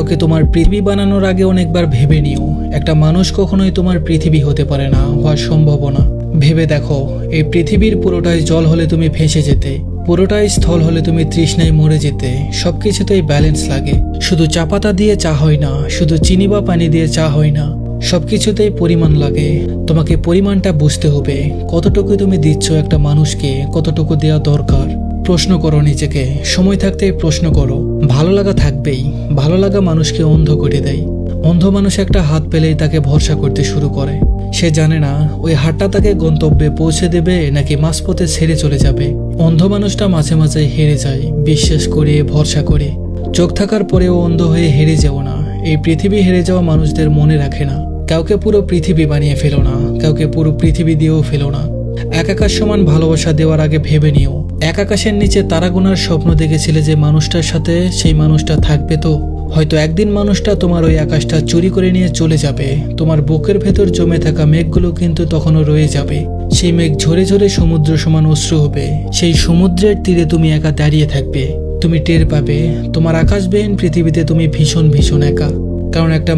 কাউকে তোমার পৃথিবী বানানোর আগে অনেকবার ভেবে নিও, একটা মানুষ কখনোই তোমার পৃথিবী হতে পারে না, হওয়ার সম্ভব না। ভেবে দেখো, এই পৃথিবীর পুরোটাই জল হলে তুমি ভেসে যেতে, পুরোটাই স্থল হলে তুমি তৃষ্ণায় মরে যেতে। সবকিছুতেই ব্যালেন্স লাগে। শুধু চা পাতা দিয়ে চা হয় না, শুধু চিনি বা পানি দিয়ে চা হয় না, সবকিছুতেই পরিমাণ লাগে। তোমাকে পরিমাণটা বুঝতে হবে, কতটুকু তুমি দিচ্ছ একটা মানুষকে, কতটুকু দেওয়া দরকার। প্রশ্ন করো নিজেকে, সময় থাকতে প্রশ্ন করো। ভালো লাগা থাকবেই, ভালো লাগা মানুষকে অন্ধ করে দেয়। অন্ধ মানুষ একটা হাত পেলেই তাকে ভরসা করতে শুরু করে। সে জানে না ওই হাতটা তাকে গন্তব্যে পৌঁছে দেবে নাকি মাঝপথে ছেড়ে চলে যাবে। অন্ধ মানুষটা মাঝে মাঝে হেরে যায়, বিশ্বাস করে ভরসা করে। চোখ থাকার পরেও অন্ধ হয়ে হেরে যেও না। এই পৃথিবী হেরে যাওয়া মানুষদের মনে রাখে না। কাউকে পুরো পৃথিবী বানিয়ে ফেলো না, কাউকে পুরো পৃথিবী দিয়েও ফেলো না। এক আকাশ সমান ভালোবাসা দেওয়ার আগে ভেবে নিও, এক আকাশের নিচে তারা গোনার স্বপ্ন দেখেছিলে যে মানুষটার সাথে, সেই মানুষটা থাকবে তো? হয়তো একদিন মানুষটা তোমার ওই আকাশটা চুরি করে নিয়ে চলে যাবে। তোমার বুকের ভেতর জমে থাকা মেঘগুলো কিন্তু তখনও রয়ে যাবে। সেই মেঘ ঝরে ঝরে সমুদ্র সমান অশ্রু হবে। সেই সমুদ্রের তীরে তুমি একা দাঁড়িয়ে থাকবে। তুমি টের পাবে তোমার আকাশবিহীন পৃথিবীতে তুমি ভীষণ ভীষণ একা। কারণ একটা